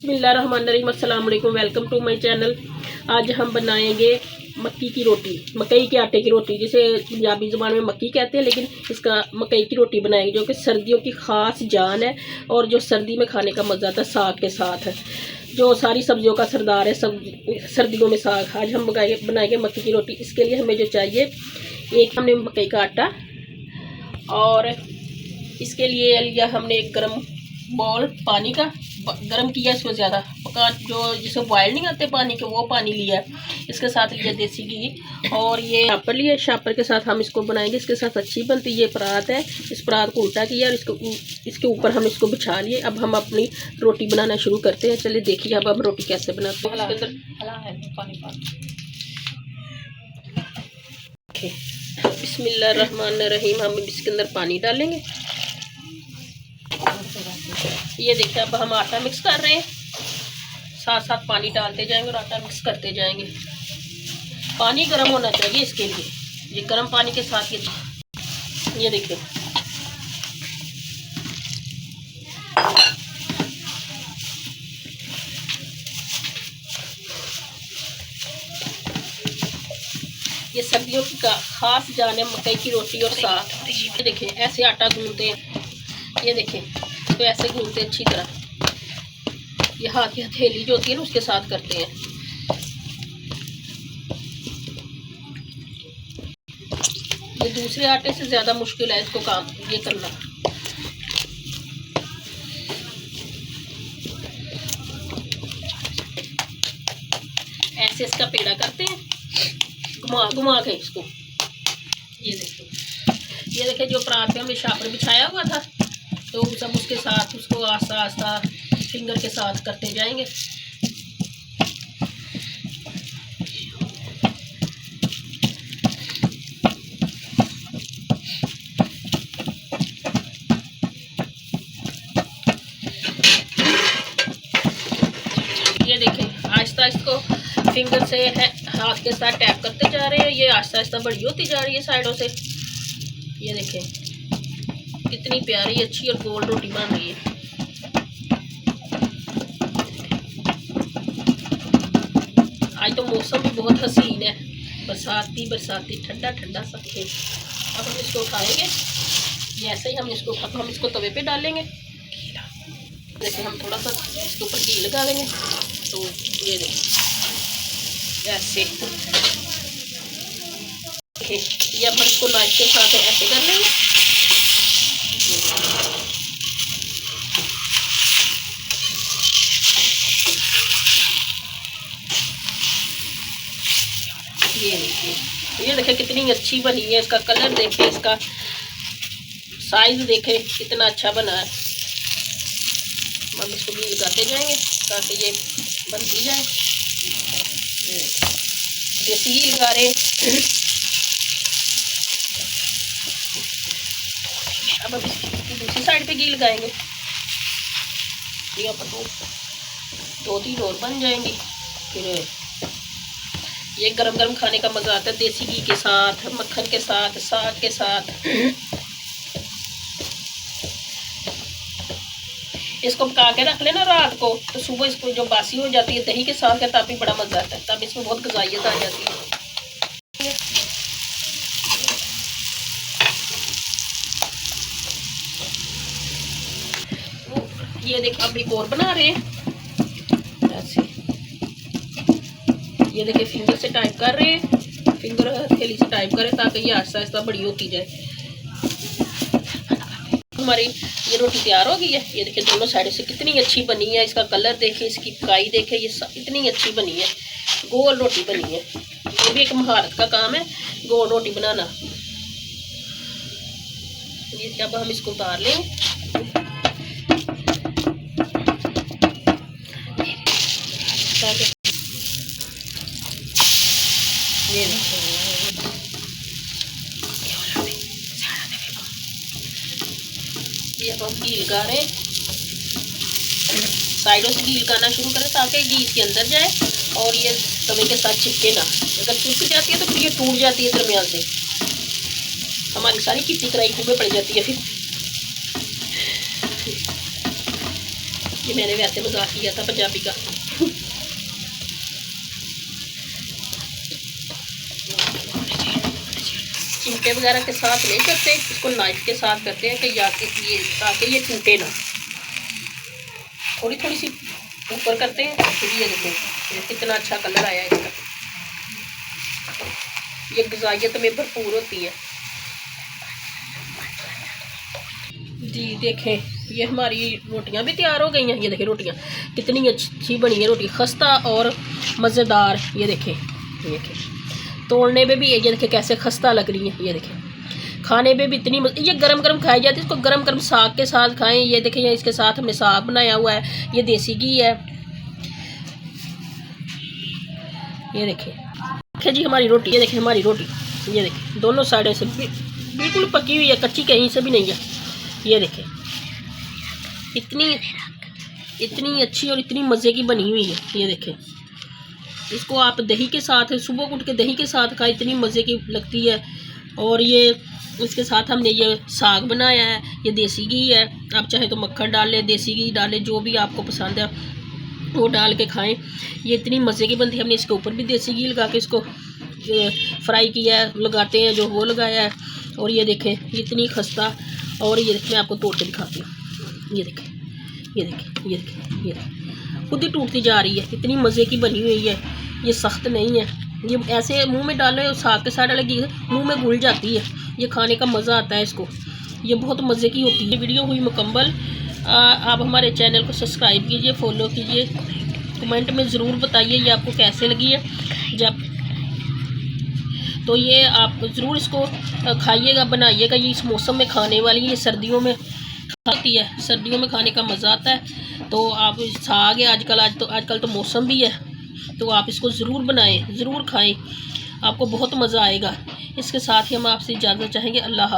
बिस्मिल्लाहिर्रहमानिर्रहीम, अस्सलाम वालेकुम। Welcome to my channel. आज हम बनाएंगे मक्की की रोटी, मकई के आटे की रोटी, जिसे पंजाबी ज़ुबान में मक्की कहते हैं, लेकिन इसका मकई की रोटी बनाएंगे, जो कि सर्दियों की ख़ास जान है और जो सर्दी में खाने का मज़ा आता है साग के साथ है, जो सारी सब्जियों का सरदार है। सब सर्दियों में साग। आज हम बनाएंगे मक्की की रोटी। इसके लिए हमें जो चाहिए, एक हमने मकई का आटा, और इसके लिए लिया हमने एक गर्म बॉल पानी का, गर्म किया, इसको ज़्यादा पका, जो जिसे बॉयल नहीं आते पानी के, वो पानी लिया। इसके साथ लिया देसी घी, और ये शापर लिया। शापर के साथ हम इसको बनाएंगे, इसके साथ अच्छी बनती है। ये परात है, इस परात को उल्टा किया और इसके ऊपर हम इसको बिछा लिए। अब हम अपनी रोटी बनाना शुरू करते हैं। चलिए देखिए अब हम रोटी कैसे बनाते हैं। इसके अंदर बिस्मिल्लाहिर्रहमानिर्रहीम, हम इसके अंदर पानी डालेंगे। ये देखिए अब हम आटा मिक्स कर रहे हैं, साथ साथ पानी डालते जाएंगे और आटा मिक्स करते जाएंगे। पानी गर्म होना चाहिए इसके लिए, ये गर्म पानी के साथ ये देखिए ये सर्दियों की खास जान है मकई की रोटी और साग। ये देखिए ऐसे आटा गूंदते हैं, ये देखिए तो ऐसे गूंदते अच्छी तरह। ये हाथ की हथेली जो होती है ना, उसके साथ करते हैं। ये दूसरे आटे से ज़्यादा मुश्किल है इसको काम ये करना। ऐसे इसका पेड़ा करते हैं, घुमा घुमा के इसको। ये देखिए जो परात पे हमने शापर बिछाया हुआ था, तो सब उसके साथ उसको आस्ता आस्ता फिंगर के साथ करते जाएंगे। ये देखिए आहिस्ता इसको फिंगर से हाथ के साथ टैप करते जा रहे हैं। ये आहिस्ता आहिस्ता बड़ी होती जा रही है साइडों से। ये देखें कितनी प्यारी, अच्छी और गोल रोटी बन रही है। आज तो मौसम भी बहुत हसीन है, बरसाती बरसाती, ठंडा ठंडा सब कुछ। अब हम इसको उठाएंगे, ये ऐसे ही हम इसको तवे पे डालेंगे। जैसे हम थोड़ा सा इसके ऊपर घी लगा लेंगे, तो ये देखिए ऐसे। ये अब हम इसको नाइफ के साथ ऐसे कर लेंगे। ये देखिए कितनी अच्छी बनी है। इसका कलर देखे, इसका साइज देखे कितना अच्छा बना है। हम इसको भी लगाते जाएंगे ताकि ये बनती जाए। देसी घी लगा रहे। अब हम दूसरी साइड पे घी लगाएंगे। यहाँ पर दो तीन और बन जाएंगी। फिर ये गरम गरम खाने का मज़ा आता है, देसी घी के साथ, मक्खन के साथ, साग के साथ। इसको पका के रख लेना रात को, तो सुबह इसको जो बासी हो जाती है दही के साथ है, तब भी बड़ा मज़ा आता है, तब इसमें बहुत गज़ाइयत आ जाती है। ये देखिए अब एक और बना रहे हैं ऐसे। ये देखिए फिंगर से टाइप कर रहे हैं, फिंगर हथेली से टाइप करें ताकि ये आहिस्ता आहिस्ता बड़ी होती जाए। हमारी ये रोटी तैयार हो गई है। ये देखिए दोनों साइड से कितनी अच्छी बनी है। इसका कलर देखे, इसकी पकाई देखे, ये इतनी अच्छी बनी है, गोल रोटी बनी है। ये भी एक महारत का काम है गोल रोटी बनाना। ये अब हम इसको उतार लेंगे। ये अब हम घी लगा रहे हैं, साइडों से घी लगाना शुरू करें ताकि घी इसके अंदर जाए और ये तवे के साथ चिपके ना। अगर चिपक जाती है तो फिर ये टूट जाती है दरमियान से, हमारी सारी चिट्टी कढ़ाई खूबे पड़ जाती है। फिर ये मैंने वैसे मजाक किया था पंजाबी का। चिमटे वगैरह के साथ नहीं करते, इसको नाइफ के साथ करते हैं कि ये ताकि ये टूटे ना। थोड़ी थोड़ी सी ऊपर करते हैं, फिर ये देखो ये कितना अच्छा कलर आया है इसका। ये ग़िज़ाइयत में भरपूर होती है जी। देखें ये हमारी रोटियां भी तैयार हो गई हैं। ये देखें रोटियां कितनी अच्छी बनी है, रोटी खस्ता और मज़ेदार। ये देखें तोड़ने में भी ये देखें कैसे खस्ता लग रही है। ये देखें खाने में भी इतनी ये गरम गरम खाई जाती है। इसको गरम गरम साग के साथ खाएं। ये देखें ये इसके साथ हमने साग बनाया हुआ है, ये देसी घी है। ये देखें जी हमारी रोटी, ये देखें हमारी रोटी, ये देखें दोनों साइड से बिल्कुल पकी हुई है, कच्ची कहीं से भी नहीं है। ये देखें इतनी अच्छी और इतनी मज़े की बनी हुई है। ये देखें इसको आप दही के साथ, सुबह उठ के दही के साथ खाएं, इतनी मज़े की लगती है। और ये इसके साथ हमने ये साग बनाया है, ये देसी घी है। आप चाहे तो मक्खन डाल लें, देसी घी डालें, जो भी आपको पसंद है वो डाल के खाएं। ये इतनी मज़े की बनती है। हमने इसके ऊपर भी देसी घी लगा के इसको फ्राई किया है, लगाते हैं जो वो लगाया है। और ये देखें ये इतनी खस्ता, और ये देखें मैं आपको तोड़ के दिखाती हूँ। ये देखें ये देखें ये देखें ये देखें खुद ही टूटती जा रही है, इतनी मज़े की बनी हुई है। ये सख्त नहीं है, ये ऐसे मुंह में डालो, साग के साथ लगी मुंह में घुल जाती है। ये खाने का मज़ा आता है इसको, ये बहुत मज़े की होती है। वीडियो हुई मुकम्मल। आप हमारे चैनल को सब्सक्राइब कीजिए, फॉलो कीजिए, कमेंट में ज़रूर बताइए ये आपको कैसे लगी है। जब तो ये आप ज़रूर इसको खाइएगा, बनाइएगा। ये इस मौसम में खाने वाली, ये सर्दियों में होती है, सर्दियों में खाने का मज़ा आता है। तो आप साग है आजकल तो मौसम भी है, तो आप इसको ज़रूर बनाएं, ज़रूर खाएं, आपको बहुत मज़ा आएगा। इसके साथ ही हम आपसे इजाज़त चाहेंगे। अल्लाह।